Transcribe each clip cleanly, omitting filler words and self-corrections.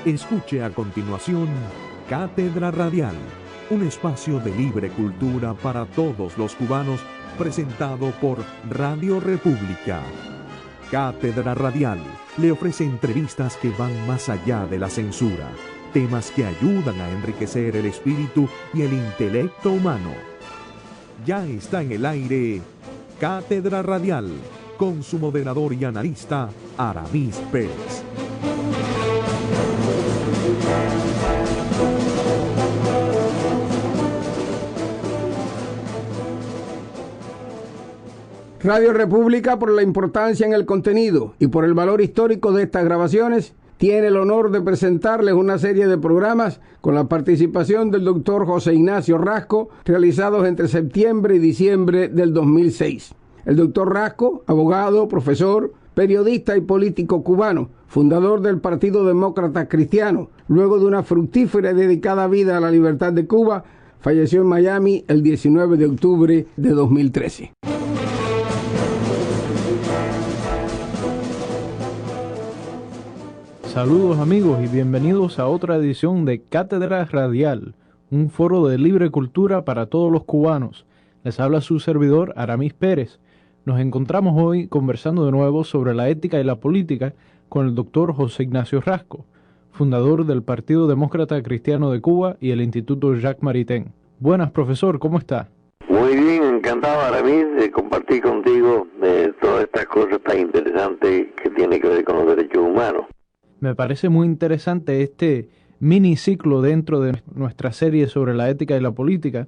Escuche a continuación Cátedra Radial, un espacio de libre cultura para todos los cubanos, presentado por Radio República. Cátedra Radial le ofrece entrevistas que van más allá de la censura, temas que ayudan a enriquecer el espíritu y el intelecto humano. Ya está en el aire Cátedra Radial, con su moderador y analista, Aramis Pérez. Radio República, por la importancia en el contenido y por el valor histórico de estas grabaciones, tiene el honor de presentarles una serie de programas con la participación del doctor José Ignacio Rasco, realizados entre septiembre y diciembre del 2006. El doctor Rasco, abogado, profesor, periodista y político cubano, fundador del Partido Demócrata Cristiano, luego de una fructífera y dedicada vida a la libertad de Cuba, falleció en Miami el 19 de octubre de 2013. Saludos amigos y bienvenidos a otra edición de Cátedra Radial, un foro de libre cultura para todos los cubanos. Les habla su servidor Aramis Pérez. Nos encontramos hoy conversando de nuevo sobre la ética y la política con el doctor José Ignacio Rasco, fundador del Partido Demócrata Cristiano de Cuba y el Instituto Jacques Maritain. Buenas, profesor, ¿cómo está? Muy bien, encantado Aramis de compartir contigo todas estas cosas tan interesantes que tienen que ver con los derechos humanos. Me parece muy interesante este miniciclo dentro de nuestra serie sobre la ética y la política,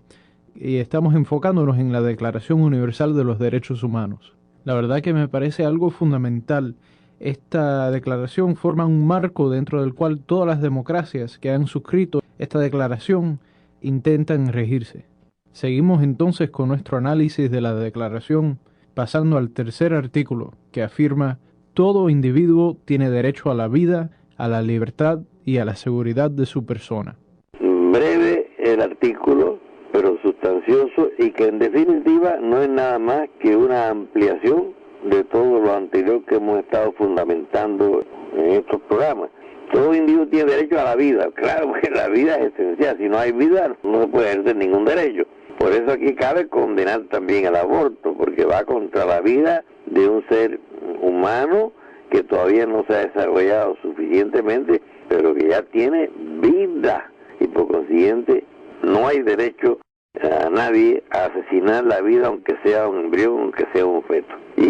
y estamos enfocándonos en la Declaración Universal de los Derechos Humanos. La verdad que me parece algo fundamental. Esta declaración forma un marco dentro del cual todas las democracias que han suscrito esta declaración intentan regirse. Seguimos entonces con nuestro análisis de la declaración, pasando al tercer artículo, que afirma: todo individuo tiene derecho a la vida, a la libertad y a la seguridad de su persona. Breve el artículo, pero sustancioso, y que en definitiva no es nada más que una ampliación de todo lo anterior que hemos estado fundamentando en estos programas. Todo individuo tiene derecho a la vida. Claro que la vida es esencial. Si no hay vida, no se puede ejercer ningún derecho. Por eso aquí cabe condenar también el aborto, porque va contra la vida de un ser humano que todavía no se ha desarrollado suficientemente, pero que ya tiene vida, y por consiguiente no hay derecho a nadie a asesinar la vida, aunque sea un embrión, aunque sea un feto. Y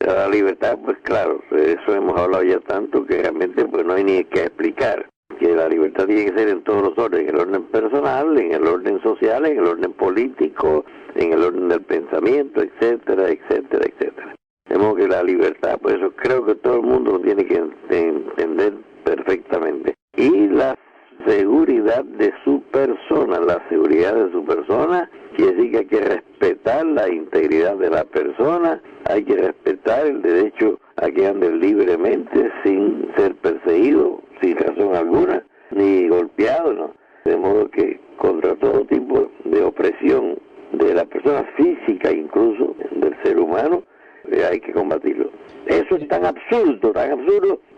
la libertad, pues claro, eso hemos hablado ya tanto que realmente pues no hay ni que explicar, que la libertad tiene que ser en todos los órdenes: en el orden personal, en el orden social, en el orden político, en el orden del pensamiento, etcétera, etcétera, etcétera. De modo que la libertad, pues eso creo que todo el mundo lo tiene que entender perfectamente. Y la seguridad de su persona, quiere decir que hay que respetar la integridad de la persona, hay que respetar el derecho a que ande libremente sin ser perseguido, sin razón alguna, ni golpeado, ¿no? De modo que contra todo tipo de opresión de la persona física, incluso del ser humano, hay que combatirlo. Eso es tan absurdo,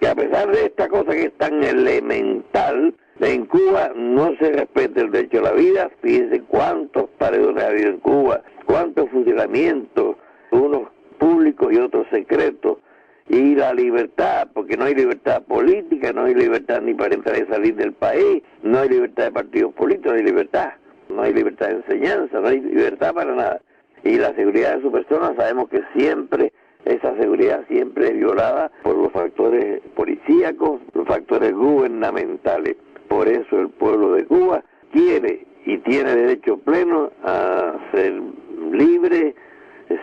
que a pesar de esta cosa que es tan elemental, en Cuba no se respeta el derecho a la vida. Fíjense cuántos paredones ha habido en Cuba, cuántos fusilamientos, unos públicos y otros secretos, y la libertad, porque no hay libertad política, no hay libertad ni para entrar y salir del país, no hay libertad de partidos políticos, no hay libertad de enseñanza, no hay libertad para nada. Y la seguridad de su persona, sabemos que esa seguridad siempre es violada por los factores policíacos, los factores gubernamentales. Por eso el pueblo de Cuba quiere y tiene derecho pleno a ser libre,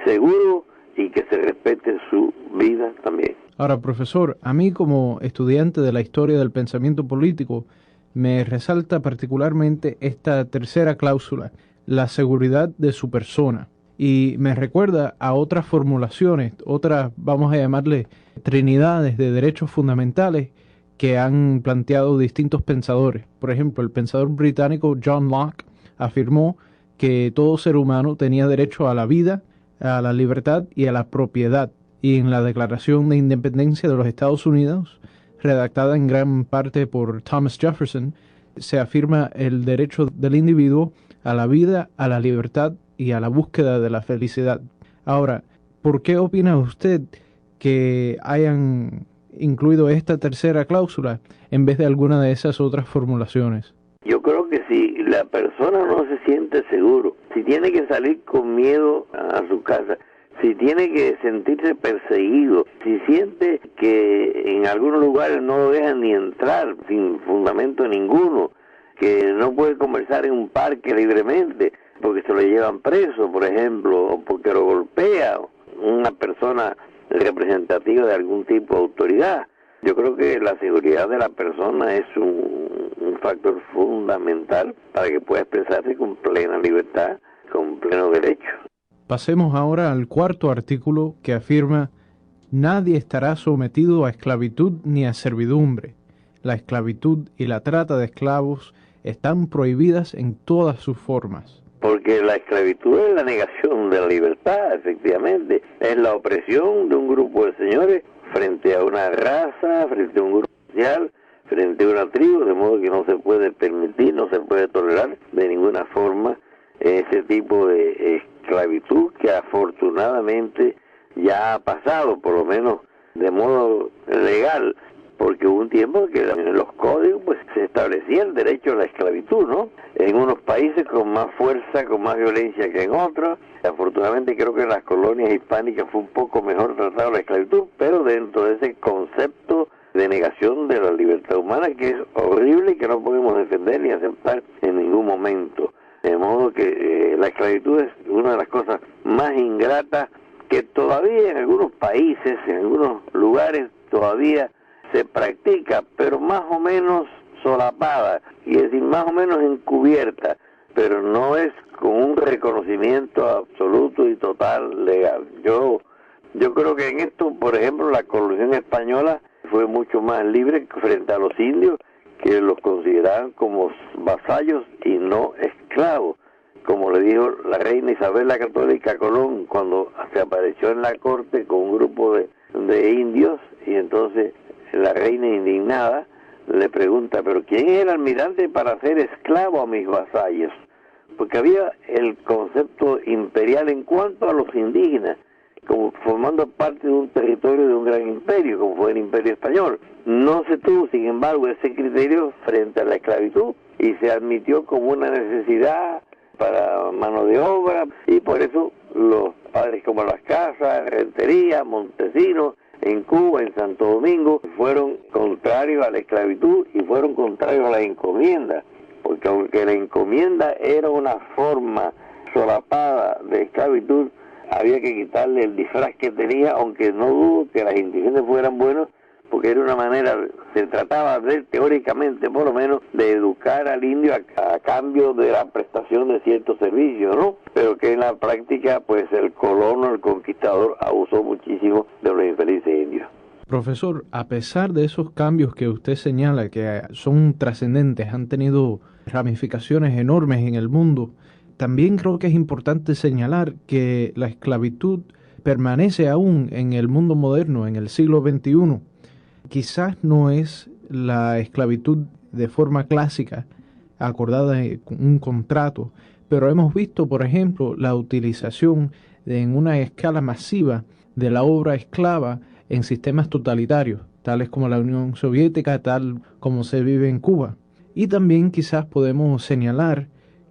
seguro, y que se respete su vida también. Ahora, profesor, a mí como estudiante de la historia del pensamiento político, me resalta particularmente esta tercera cláusula, la seguridad de su persona. Y me recuerda a otras formulaciones, otras, vamos a llamarle, trinidades de derechos fundamentales que han planteado distintos pensadores. Por ejemplo, el pensador británico John Locke afirmó que todo ser humano tenía derecho a la vida, a la libertad y a la propiedad, y en la Declaración de Independencia de los Estados Unidos, redactada en gran parte por Thomas Jefferson, se afirma el derecho del individuo a la vida, a la libertad y a la búsqueda de la felicidad. Ahora, ¿por qué opina usted que hayan incluido esta tercera cláusula en vez de alguna de esas otras formulaciones? Yo creo que si la persona no se siente seguro, si tiene que salir con miedo a su casa, si tiene que sentirse perseguido, si siente que en algunos lugares no lo dejan ni entrar sin fundamento ninguno, que no puede conversar en un parque libremente porque se lo llevan preso, por ejemplo, o porque lo golpea una persona representativa de algún tipo de autoridad. Yo creo que la seguridad de la persona es un factor fundamental para que pueda expresarse con plena libertad, con pleno derecho. Pasemos ahora al cuarto artículo que afirma: nadie estará sometido a esclavitud ni a servidumbre. La esclavitud y la trata de esclavos están prohibidas en todas sus formas. Porque la esclavitud es la negación de la libertad, efectivamente. Es la opresión de un grupo de señores frente a una raza, frente a un grupo social, frente a una tribu, de modo que no se puede permitir, no se puede tolerar de ninguna forma ese tipo de esclavitud que afortunadamente ya ha pasado, por lo menos de modo legal, porque hubo un tiempo que en los códigos pues se establecía el derecho a la esclavitud, ¿no? En unos países con más fuerza, con más violencia que en otros. Afortunadamente creo que en las colonias hispánicas fue un poco mejor tratado la esclavitud, pero dentro de ese concepto de negación de la libertad humana que es horrible y que no podemos defender ni aceptar en ningún momento. De modo que la esclavitud es una de las cosas más ingratas que todavía en algunos países, en algunos lugares todavía se practica, pero más o menos solapada, y es decir, más o menos encubierta, pero no es con un reconocimiento absoluto y total legal. Yo creo que en esto, por ejemplo, la colonización española fue mucho más libre frente a los indios, que los consideraban como vasallos y no esclavos, como le dijo la reina Isabel la Católica a Colón cuando se apareció en la corte con un grupo de indios, y entonces la reina indignada le pregunta: ¿pero quién es el almirante para hacer esclavo a mis vasallos? Porque había el concepto imperial en cuanto a los indígenas, como formando parte de un territorio de un gran imperio, como fue el Imperio Español. No se tuvo, sin embargo, ese criterio frente a la esclavitud y se admitió como una necesidad para mano de obra, y por eso los padres como Las Casas, Rentería, Montesinos, en Cuba, en Santo Domingo, fueron contrarios a la esclavitud y fueron contrarios a la encomienda, porque aunque la encomienda era una forma solapada de esclavitud, había que quitarle el disfraz que tenía, aunque no dudo que las intenciones fueran buenas, porque era una manera, se trataba de, teóricamente por lo menos, de educar al indio a cambio de la prestación de ciertos servicios, ¿no? Pero que en la práctica, pues el colono, el conquistador, abusó muchísimo de los infelices indios. Profesor, a pesar de esos cambios que usted señala, que son trascendentes, han tenido ramificaciones enormes en el mundo, también creo que es importante señalar que la esclavitud permanece aún en el mundo moderno, en el siglo XXI. Quizás no es la esclavitud de forma clásica, acordada en un contrato, pero hemos visto, por ejemplo, la utilización en una escala masiva de la obra esclava en sistemas totalitarios, tales como la Unión Soviética, tal como se vive en Cuba. Y también quizás podemos señalar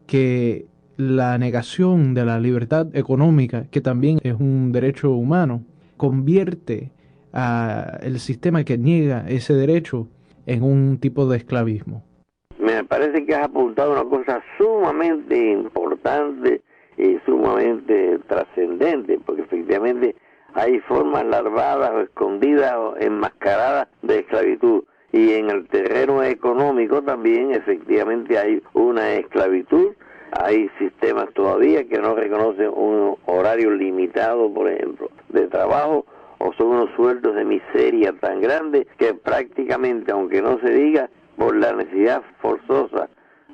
que la negación de la libertad económica, que también es un derecho humano, convierte a el sistema que niega ese derecho en un tipo de esclavismo. Me parece que has apuntado una cosa sumamente importante y sumamente trascendente, porque efectivamente hay formas larvadas o escondidas o enmascaradas de esclavitud, y en el terreno económico también efectivamente hay una esclavitud. Hay sistemas todavía que no reconocen un horario limitado, por ejemplo, de trabajo, o son unos sueldos de miseria tan grandes que prácticamente, aunque no se diga, por la necesidad forzosa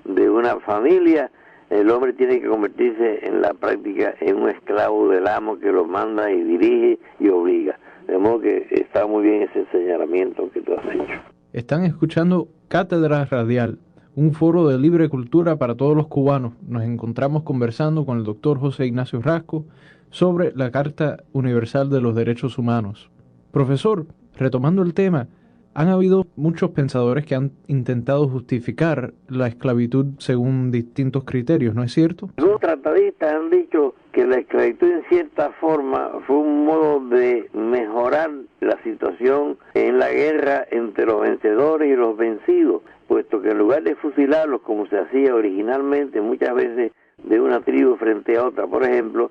de una familia, el hombre tiene que convertirse en la práctica en un esclavo del amo que lo manda y dirige y obliga. modo que está muy bien ese señalamiento que tú has hecho. Están escuchando Cátedra Radial, un foro de libre cultura para todos los cubanos. Nos encontramos conversando con el doctor José Ignacio Rasco sobre la Carta Universal de los Derechos Humanos. Profesor, retomando el tema, han habido muchos pensadores que han intentado justificar la esclavitud según distintos criterios, ¿no es cierto? Los tratadistas han dicho que la esclavitud en cierta forma fue un modo de mejorar la situación en la guerra entre los vencedores y los vencidos, puesto que en lugar de fusilarlos como se hacía originalmente muchas veces de una tribu frente a otra, por ejemplo,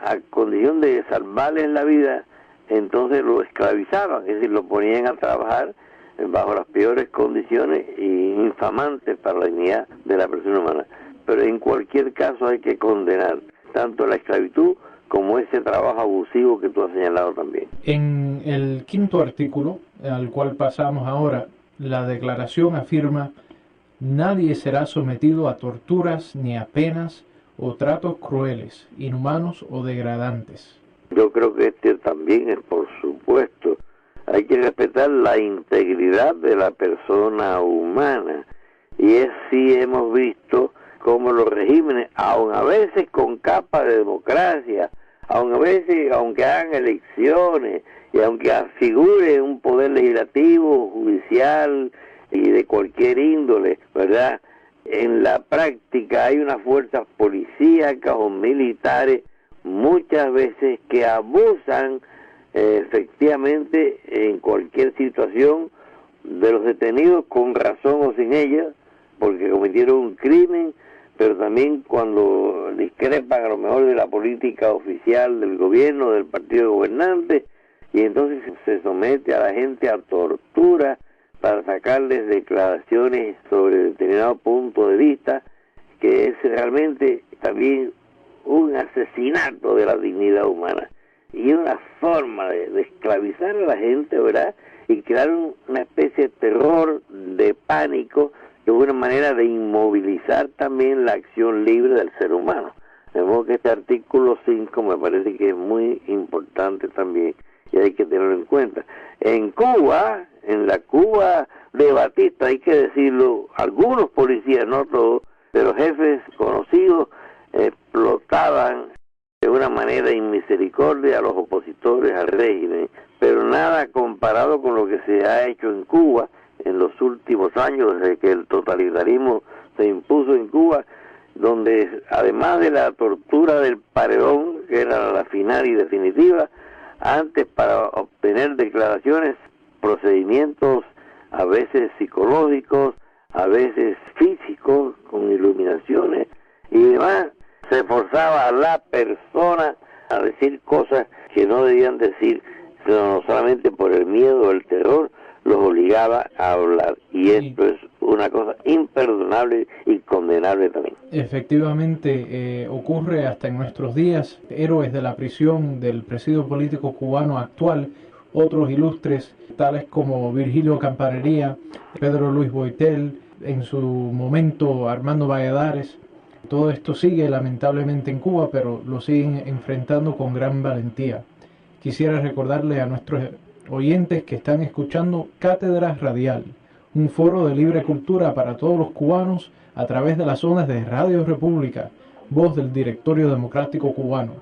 a condición de salvarles la vida, entonces lo esclavizaban, es decir, lo ponían a trabajar bajo las peores condiciones y infamantes para la dignidad de la persona humana. Pero en cualquier caso hay que condenar tanto la esclavitud como ese trabajo abusivo que tú has señalado también. En el quinto artículo, al cual pasamos ahora, la declaración afirma: nadie será sometido a torturas ni a penas o tratos crueles, inhumanos o degradantes. Yo creo que también es, por supuesto, hay que respetar la integridad de la persona humana. Y es sí hemos visto cómo los regímenes, aun a veces con capa de democracia, aun a veces, aunque hagan elecciones, y aunque figure un poder legislativo, judicial y de cualquier índole, ¿verdad? En la práctica hay unas fuerzas policíacas o militares muchas veces que abusan efectivamente en cualquier situación de los detenidos, con razón o sin ella, porque cometieron un crimen, pero también cuando discrepan a lo mejor de la política oficial del gobierno, del partido gobernante, y entonces se somete a la gente a tortura para sacarles declaraciones sobre determinado punto de vista, que es realmente también un asesinato de la dignidad humana y una forma de esclavizar a la gente, ¿verdad? Y crear una especie de terror, de pánico, que es una manera de inmovilizar también la acción libre del ser humano. De modo que este artículo 5 me parece que es muy importante también y hay que tenerlo en cuenta. En Cuba, en la Cuba de Batista, hay que decirlo, algunos policías, no todos, de los jefes conocidos, explotaban de una manera inmisericordia a los opositores al régimen, pero nada comparado con lo que se ha hecho en Cuba en los últimos años, desde que el totalitarismo se impuso en Cuba, donde además de la tortura del paredón, que era la final y definitiva, antes para obtener declaraciones, procedimientos a veces psicológicos, a veces físicos, con iluminaciones y demás, se forzaba a la persona a decir cosas que no debían decir, sino no solamente por el miedo o el terror, los obligaba a hablar. Y esto es una cosa imperdonable y condenable también. Efectivamente, ocurre hasta en nuestros días. Héroes de la prisión del presidio político cubano actual, otros ilustres, tales como Virgilio Campanería, Pedro Luis Boitel, en su momento Armando Valladares. Todo esto sigue lamentablemente en Cuba, pero lo siguen enfrentando con gran valentía. Quisiera recordarle a nuestros oyentes que están escuchando Cátedra Radial, un foro de libre cultura para todos los cubanos a través de las ondas de Radio República, voz del Directorio Democrático Cubano.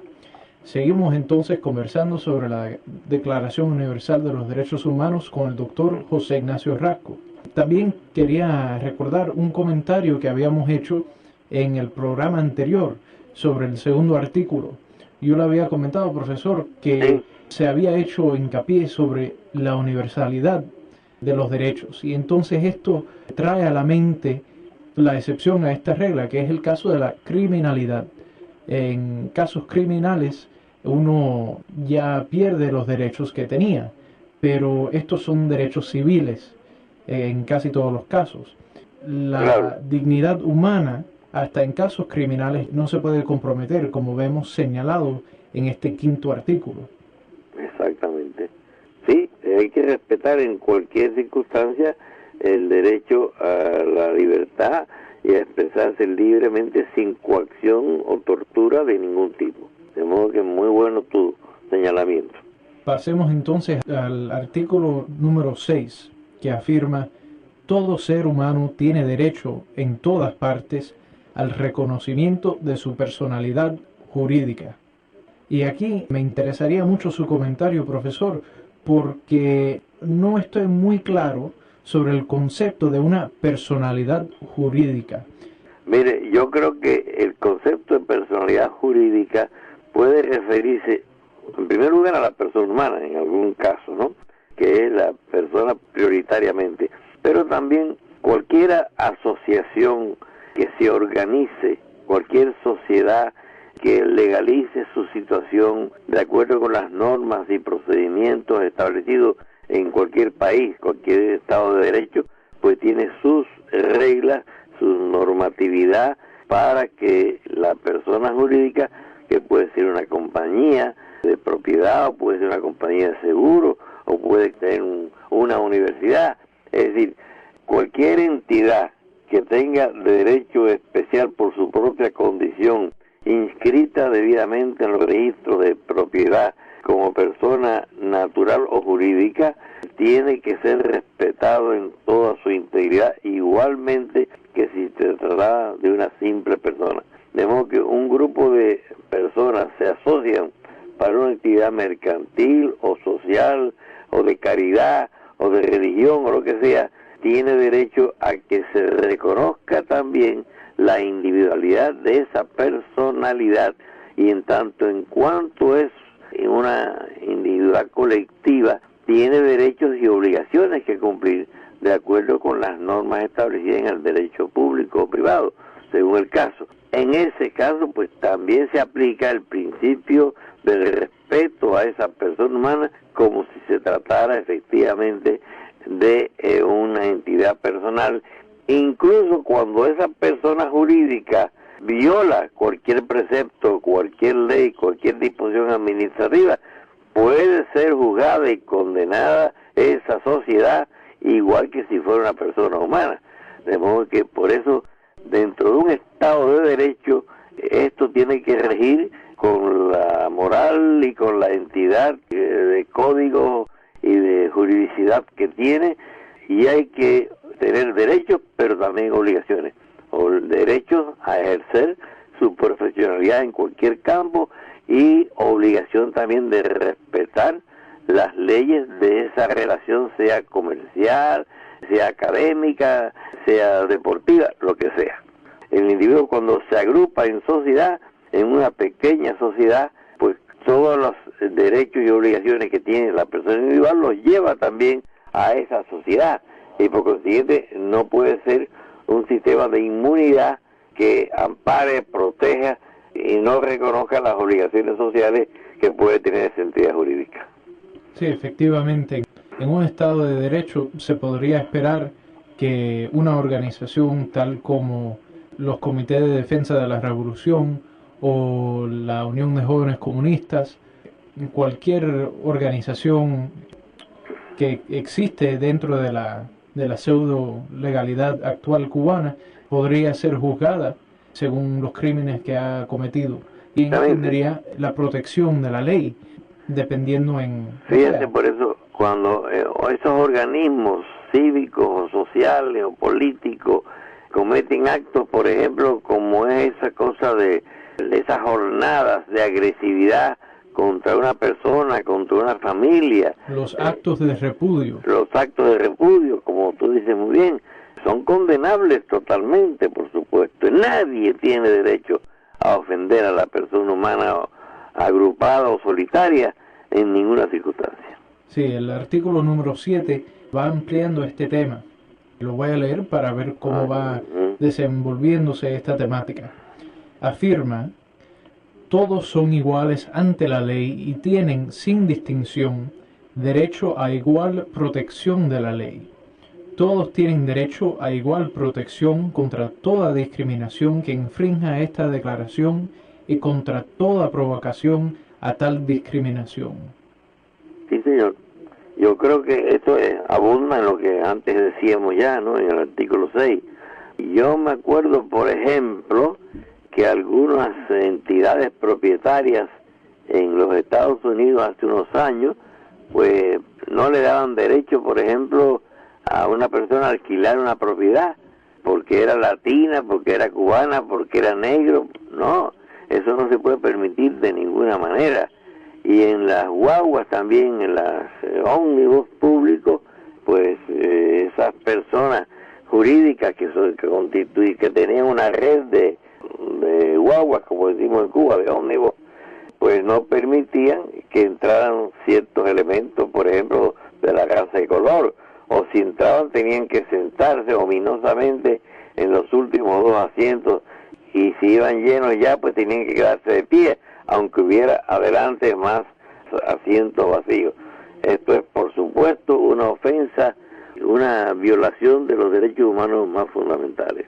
Seguimos entonces conversando sobre la Declaración Universal de los Derechos Humanos con el doctor José Ignacio Rasco. También quería recordar un comentario que habíamos hecho en el programa anterior sobre el segundo artículo. Yo le había comentado, profesor, que se había hecho hincapié sobre la universalidad de los derechos, y entonces esto trae a la mente la excepción a esta regla, que es el caso de la criminalidad. En casos criminales uno ya pierde los derechos que tenía, pero estos son derechos civiles en casi todos los casos. La dignidad humana, hasta en casos criminales, no se puede comprometer, como vemos señalado en este quinto artículo. Exactamente. Sí, hay que respetar en cualquier circunstancia el derecho a la libertad y a expresarse libremente sin coacción o tortura de ningún tipo. De modo que muy bueno tu señalamiento. Pasemos entonces al artículo número 6, que afirma: todo ser humano tiene derecho en todas partes al reconocimiento de su personalidad jurídica. Y aquí me interesaría mucho su comentario, profesor, porque no estoy muy claro sobre el concepto de una personalidad jurídica. Mire, yo creo que el concepto de personalidad jurídica puede referirse, en primer lugar, a la persona humana, en algún caso, ¿no?, que es la persona prioritariamente, pero también cualquier asociación que se organice, cualquier sociedad que legalice su situación de acuerdo con las normas y procedimientos establecidos en cualquier país, cualquier Estado de Derecho, pues tiene sus reglas, su normatividad para que la persona jurídica, que puede ser una compañía de propiedad, o puede ser una compañía de seguro, o puede ser una universidad, es decir, cualquier entidad que tenga derecho especial por su propia condición, inscrita debidamente en los registros de propiedad como persona natural o jurídica, tiene que ser respetado en toda su integridad, igualmente que si se trata de una simple persona. De modo que un grupo de personas se asocian para una actividad mercantil o social o de caridad o de religión o lo que sea, tiene derecho a que se reconozca también la individualidad de esa personalidad, y en tanto en cuanto es una individualidad colectiva, tiene derechos y obligaciones que cumplir de acuerdo con las normas establecidas en el derecho público o privado, según el caso. En ese caso, pues también se aplica el principio del respeto a esa persona humana como si se tratara efectivamente de una entidad personal, incluso cuando esa persona jurídica viola cualquier precepto, cualquier ley, cualquier disposición administrativa, puede ser juzgada y condenada esa sociedad igual que si fuera una persona humana. De modo que por eso, dentro de un Estado de Derecho, esto tiene que regir con la moral y con la entidad de código y de juridicidad que tiene, y hay que tener derechos, pero también obligaciones, o derechos a ejercer su profesionalidad en cualquier campo, y obligación también de respetar las leyes de esa relación, sea comercial, sea académica, sea deportiva, lo que sea. El individuo, cuando se agrupa en sociedad, en una pequeña sociedad, pues todos los derechos y obligaciones que tiene la persona individual los lleva también a esa sociedad, y por consiguiente no puede ser un sistema de inmunidad que ampare, proteja y no reconozca las obligaciones sociales que puede tener esa entidad jurídica. Sí, efectivamente, en un Estado de Derecho se podría esperar que una organización tal como los Comités de Defensa de la Revolución o la Unión de Jóvenes Comunistas, cualquier organización que existe dentro de la pseudo legalidad actual cubana, podría ser juzgada según los crímenes que ha cometido, y tendría la protección de la ley dependiendo en... Fíjate, por eso cuando esos organismos cívicos o sociales o políticos cometen actos, por ejemplo, como es esa cosa de esas jornadas de agresividad contra una persona, contra una familia. Los actos de repudio. Los actos de repudio, como tú dices muy bien, son condenables totalmente, por supuesto. Nadie tiene derecho a ofender a la persona humana agrupada o solitaria en ninguna circunstancia. Sí, el artículo número 7 va ampliando este tema. Lo voy a leer para ver cómo va desenvolviéndose esta temática. Afirma: todos son iguales ante la ley y tienen, sin distinción, derecho a igual protección de la ley. Todos tienen derecho a igual protección contra toda discriminación que infrinja esta declaración y contra toda provocación a tal discriminación. Sí, señor. Yo creo que esto abunda en lo que antes decíamos ya, ¿no?, en el artículo 6. Yo me acuerdo, por ejemplo, que algunas entidades propietarias en los Estados Unidos hace unos años pues no le daban derecho, por ejemplo, a una persona a alquilar una propiedad, porque era latina, porque era cubana, porque era negro. No, eso no se puede permitir de ninguna manera. Y en las guaguas también, en los ómnibus públicos, pues esas personas jurídicas que tenían una red de guaguas, como decimos en Cuba, de ómnibus, pues no permitían que entraran ciertos elementos, por ejemplo, de la raza de color, o si entraban tenían que sentarse ominosamente en los últimos 2 asientos, y si iban llenos ya, pues tenían que quedarse de pie, aunque hubiera adelante más asientos vacíos. Esto es, por supuesto, una ofensa, una violación de los derechos humanos más fundamentales.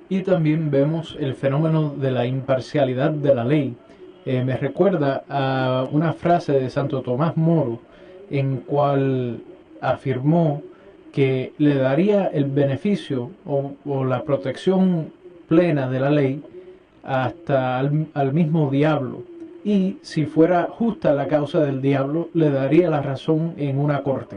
Y también vemos el fenómeno de la imparcialidad de la ley. Me recuerda a una frase de Santo Tomás Moro, en cual afirmó que le daría el beneficio o la protección plena de la ley hasta al mismo diablo, y si fuera justa la causa del diablo, le daría la razón en una corte.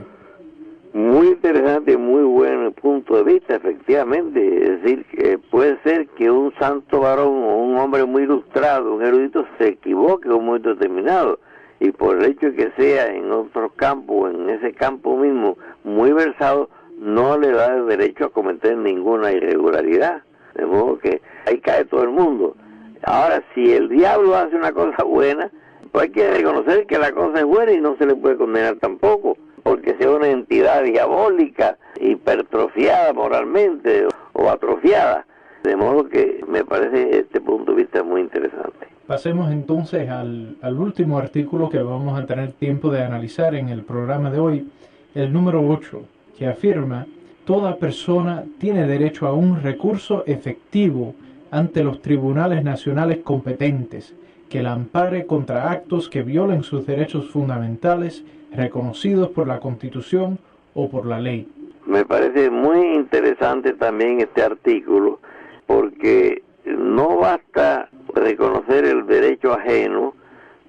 Muy interesante, muy buen punto de vista, efectivamente. Es decir, que puede ser que un santo varón o un hombre muy ilustrado, un erudito, se equivoque en un momento determinado, y por el hecho de que sea en otro campo, en ese campo mismo, muy versado, no le da el derecho a cometer ninguna irregularidad. De modo que ahí cae todo el mundo. Ahora, si el diablo hace una cosa buena, pues hay que reconocer que la cosa es buena y no se le puede condenar tampoco, porque sea una entidad diabólica, hipertrofiada moralmente o atrofiada. De modo que me parece este punto de vista muy interesante. Pasemos entonces al último artículo que vamos a tener tiempo de analizar en el programa de hoy, el número 8, que afirma: toda persona tiene derecho a un recurso efectivo ante los tribunales nacionales competentes, que la ampare contra actos que violen sus derechos fundamentales reconocidos por la Constitución o por la ley. Me parece muy interesante también este artículo, porque no basta reconocer el derecho ajeno,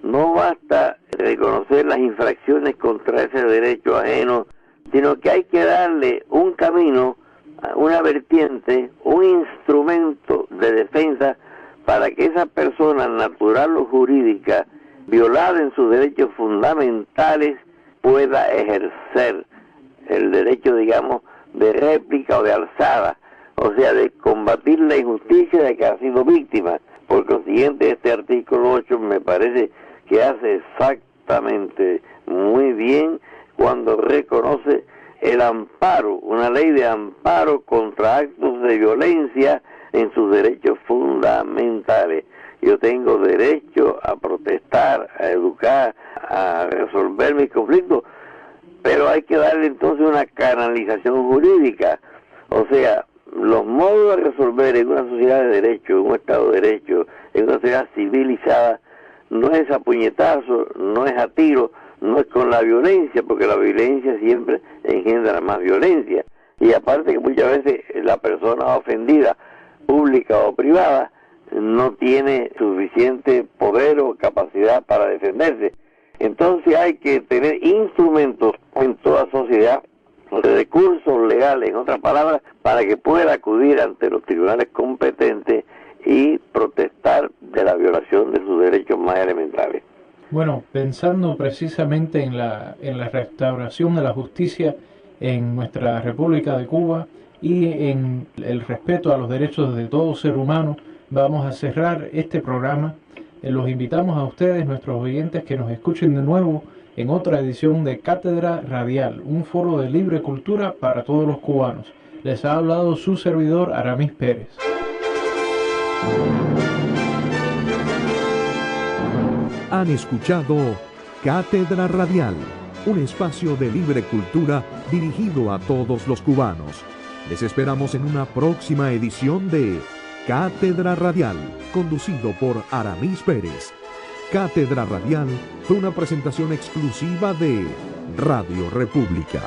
no basta reconocer las infracciones contra ese derecho ajeno, sino que hay que darle un camino, una vertiente, un instrumento de defensa para que esa persona natural o jurídica, violada en sus derechos fundamentales, pueda ejercer el derecho, digamos, de réplica o de alzada, o sea, de combatir la injusticia de que ha sido víctima. Por consiguiente, este artículo 8 me parece que hace exactamente muy bien cuando reconoce el amparo, una ley de amparo contra actos de violencia en sus derechos fundamentales. Yo tengo derecho a protestar, a educar, a resolver mis conflictos, pero hay que darle entonces una canalización jurídica. O sea, los modos de resolver en una sociedad de derecho, en un Estado de derecho, en una sociedad civilizada, no es a puñetazo, no es a tiro, no es con la violencia, porque la violencia siempre engendra más violencia. Y aparte que muchas veces la persona ofendida, pública o privada, no tiene suficiente poder o capacidad para defenderse. Entonces hay que tener instrumentos en toda sociedad, recursos legales, en otras palabras, para que pueda acudir ante los tribunales competentes y protestar de la violación de sus derechos más elementales. Bueno, pensando precisamente en la restauración de la justicia en nuestra República de Cuba y en el respeto a los derechos de todo ser humano, vamos a cerrar este programa. Los invitamos a ustedes, nuestros oyentes, que nos escuchen de nuevo en otra edición de Cátedra Radial, un foro de libre cultura para todos los cubanos. Les ha hablado su servidor Aramis Pérez. Han escuchado Cátedra Radial, un espacio de libre cultura dirigido a todos los cubanos. Les esperamos en una próxima edición de Cátedra Radial, conducido por Aramis Pérez. Cátedra Radial fue una presentación exclusiva de Radio República.